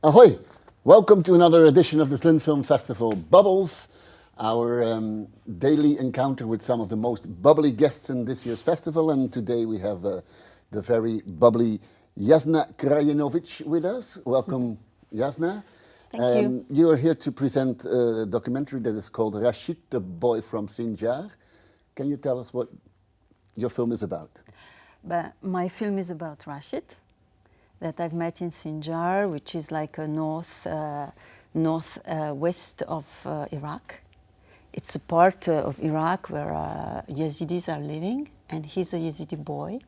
Ahoy! Welcome to another edition of the Slim Film Festival Bubbles, our daily encounter with some of the most bubbly guests in this year's festival. And today we have the very bubbly Jasna Krajinović with us. Welcome, Jasna. Thank you. You are here to present a documentary that is called Rašíd, the boy from Sinjar. Can you tell us what your film is about? My film is about Rashid, that I've met in Sinjar, which is like a northwest of Iraq. It's a part of Iraq where Yazidis are living, and he's a Yazidi boy.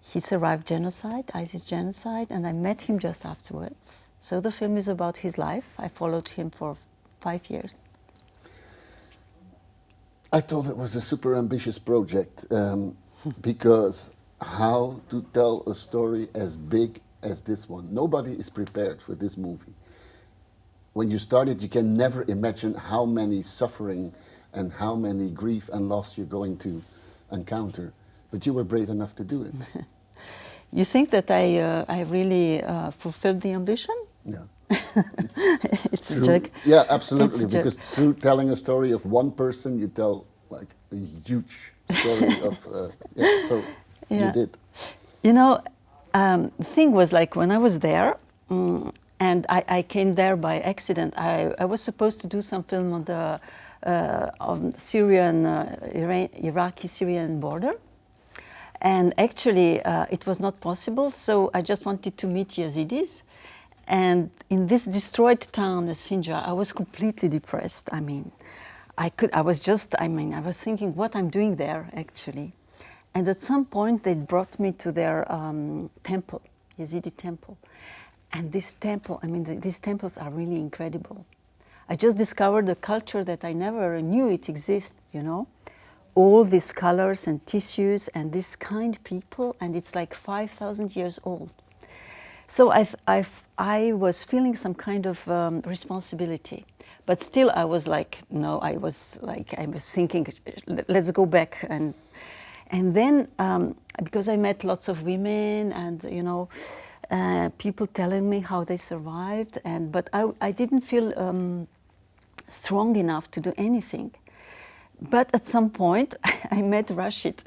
He survived genocide, ISIS genocide, and I met him just afterwards. So the film is about his life. I followed him for 5 years. I thought it was a super ambitious project because how to tell a story as big as this one? Nobody is prepared for this movie. When you started, you can never imagine how many suffering and how many grief and loss you're going to encounter. But you were brave enough to do it. You think that I really fulfilled the ambition? Yeah. It's a joke. Yeah, absolutely. It's a Because through telling a story of one person, you tell like a huge story of. So you did. You know, the thing was like when I was there, and I came there by accident. I was supposed to do some film on the Syrian, Iraqi-Syrian border. And actually, it was not possible, so I just wanted to meet Yazidis. And in this destroyed town, the Sinjar, I was completely depressed. I mean, I was thinking what I'm doing there, actually. And at some point, they brought me to their temple, Yazidi temple. And this temple, these temples are really incredible. I just discovered a culture that I never knew it exists, you know. All these colors and tissues and this kind people, and it's like 5,000 years old. So I was feeling some kind of responsibility, but still I was like, no, I was thinking, let's go back. And then, because I met lots of women and, you know, people telling me how they survived, but I didn't feel strong enough to do anything. But at some point, I met Rashid,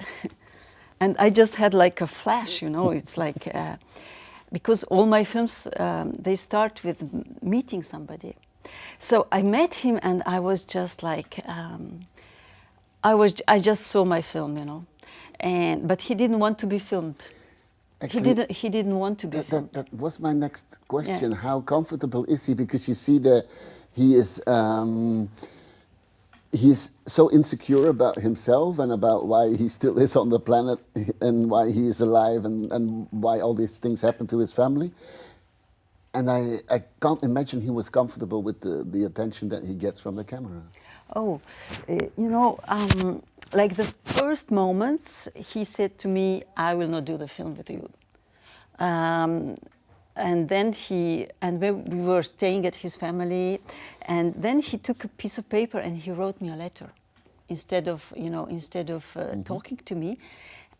and I just had like a flash, you know. It's like, because all my films, they start with meeting somebody. So I met him, and I was just like, I just saw my film, you know. But he didn't want to be filmed. Actually, he didn't want to be filmed. That was my next question. Yeah. How comfortable is he? Because you see that he is... he's so insecure about himself and about why he still is on the planet and why he is alive and why all these things happen to his family. And I can't imagine he was comfortable with the attention that he gets from the camera. Oh, you know, like the first moments, he said to me, I will not do the film with you. And then we were staying at his family, and then he took a piece of paper and he wrote me a letter instead of talking to me.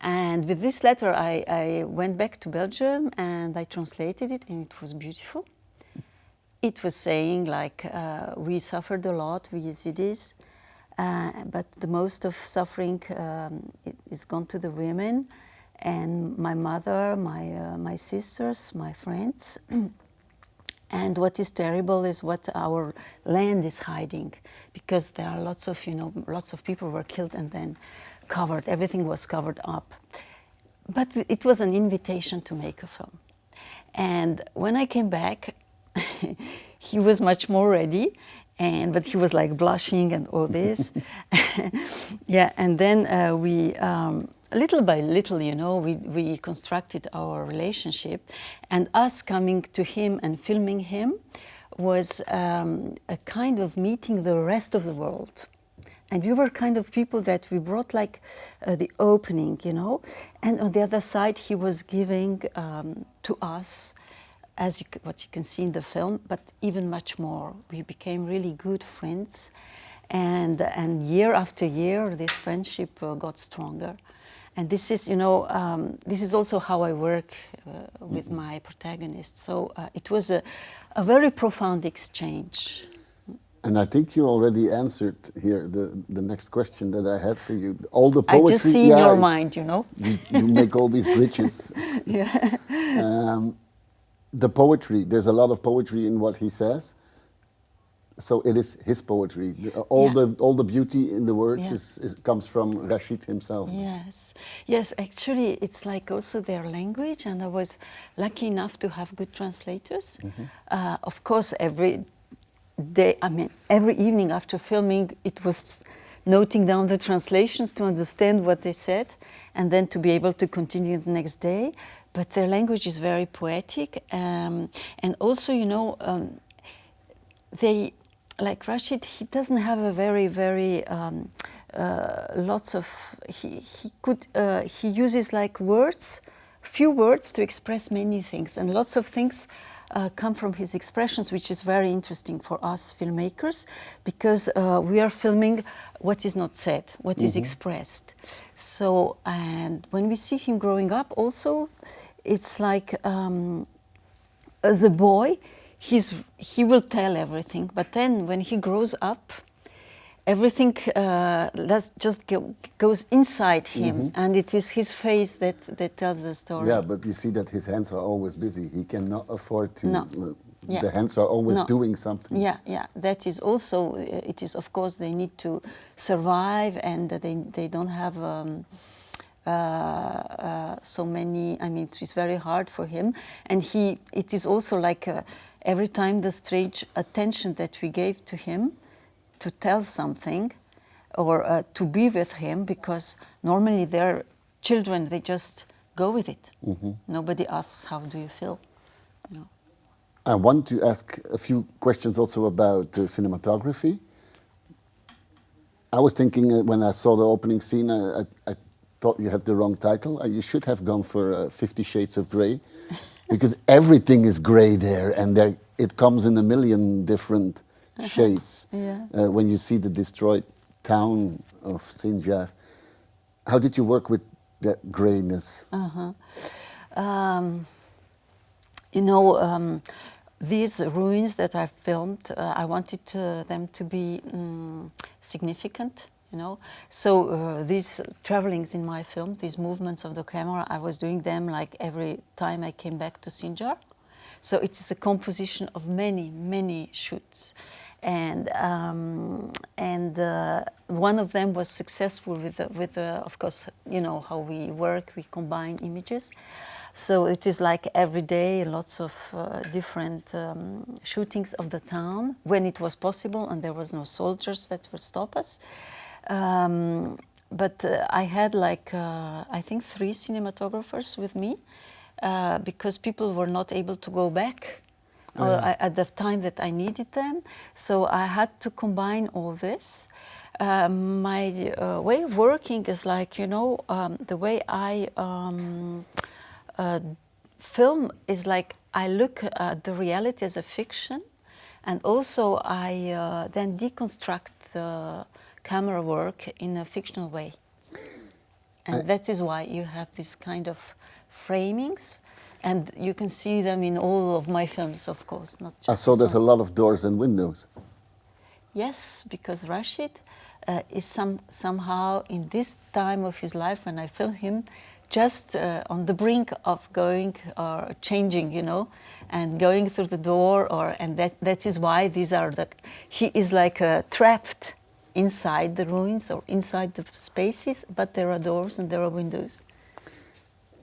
And with this letter, I went back to Belgium and I translated it, and it was beautiful. It was saying like, we suffered a lot, we Yazidis, but the most of suffering is gone to the women. And my mother, my sisters, my friends. And what is terrible is what our land is hiding, because there are lots of people were killed and then covered. Everything was covered up. But it was an invitation to make a film. And when I came back, he was much more ready, but he was like blushing and all this. Yeah, and then we. Little by little, you know, we constructed our relationship, and us coming to him and filming him was a kind of meeting the rest of the world. And we were kind of people that we brought like the opening, you know, and on the other side he was giving to us, what you can see in the film, but even much more. We became really good friends, and year after year this friendship got stronger. And this is, you know, this is also how I work with my protagonist. So it was a very profound exchange. And I think you already answered here the next question that I had for you. All the poetry. I just see in your mind, you know. You make all these bridges. Yeah. The poetry, there's a lot of poetry in what he says. So it is his poetry. All the beauty in the words comes from Rashid himself. Yes, yes. Actually, it's like also their language, and I was lucky enough to have good translators. Of course, every day, I mean, every evening after filming, it was noting down the translations to understand what they said, and then to be able to continue the next day. But their language is very poetic, and also, you know, they. Like Rashid, he doesn't have a very lots of he uses like words, few words to express many things, and lots of things come from his expressions, which is very interesting for us filmmakers, because we are filming what is not said, what is expressed. So, and when we see him growing up, also, it's like as a boy. He will tell everything, but then when he grows up, everything goes inside him, and it is his face that tells the story. Yeah, but you see that his hands are always busy. He cannot afford to. No. The hands are always doing something. Yeah, yeah. That is also. It is, of course, they need to survive, and they don't have. So many. I mean, it's very hard for him, and it is also like. Every time the strange attention that we gave to him to tell something or to be with him, because normally they're children, they just go with it. Nobody asks, how do you feel? You know. I want to ask a few questions also about cinematography. I was thinking when I saw the opening scene, I thought you had the wrong title. You should have gone for 50 Shades of Grey. Because everything is grey there, and it comes in a million different shades. When you see the destroyed town of Sinjar, how did you work with that greyness? You know, these ruins that I filmed, I wanted them to be significant. You know, so these travelings in my film, these movements of the camera, I was doing them like every time I came back to Sinjar. So it is a composition of many shoots, and one of them was successful with of course, you know how we work, we combine images. So it is like every day, lots of different shootings of the town when it was possible, and there was no soldiers that would stop us. But I had like, I think 3 cinematographers with me because people were not able to go back at the time that I needed them. So I had to combine all this. My way of working is like, you know, the way I film is like I look at the reality as a fiction, and also I then deconstruct the camera work in a fictional way. And that is why you have this kind of framings, and you can see them in all of my films, of course, not just. I saw there's a lot of doors and windows. Yes, because Rashid is somehow in this time of his life when I film him, just on the brink of going or changing, you know, and going through the door, and that is why these are he is like trapped inside the ruins or inside the spaces, but there are doors and there are windows.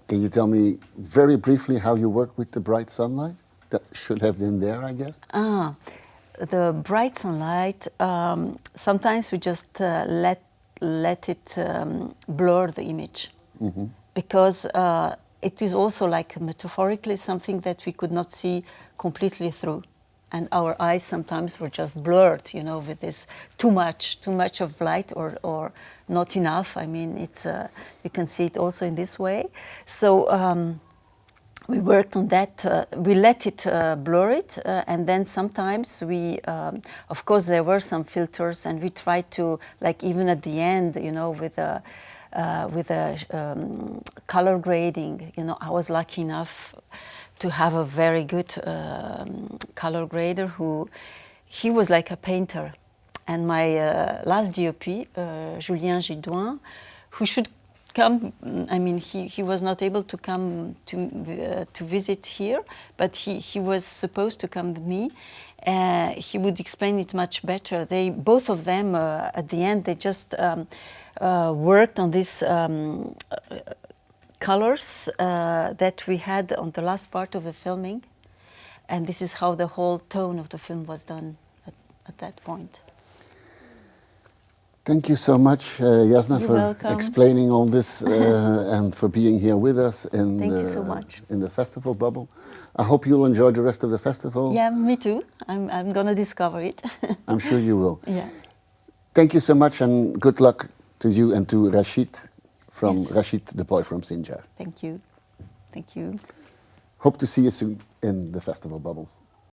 Can you tell me very briefly how you work with the bright sunlight? That should have been there, I guess. The bright sunlight, sometimes we just let it blur the image. Because it is also like metaphorically something that we could not see completely through. And our eyes sometimes were just blurred, you know, with this too much of light or not enough. I mean, it's you can see it also in this way. So we worked on that. We let it blur it, and then sometimes we, of course, there were some filters, and we tried to, like even at the end, you know, with with a color grading. You know, I was lucky enough to have a very good color grader he was like a painter. And my last DOP, Julien Gidouin, who should come, I mean, he was not able to come to visit here, but he was supposed to come with me. He would explain it much better. Both of them, at the end, they just worked on these colors that we had on the last part of the filming. And this is how the whole tone of the film was done at that point. Thank you so much, Jasna, for welcome. explaining all this and for being here with us in, Thank you so much. In the festival bubble. I hope you'll enjoy the rest of the festival. Yeah, me too. I'm going to discover it. I'm sure you will. Yeah. Thank you so much and good luck to you and to Rashid, from Yes. Rashid, the boy from Sinjar. Thank you. Thank you. Hope to see you soon in the festival bubbles.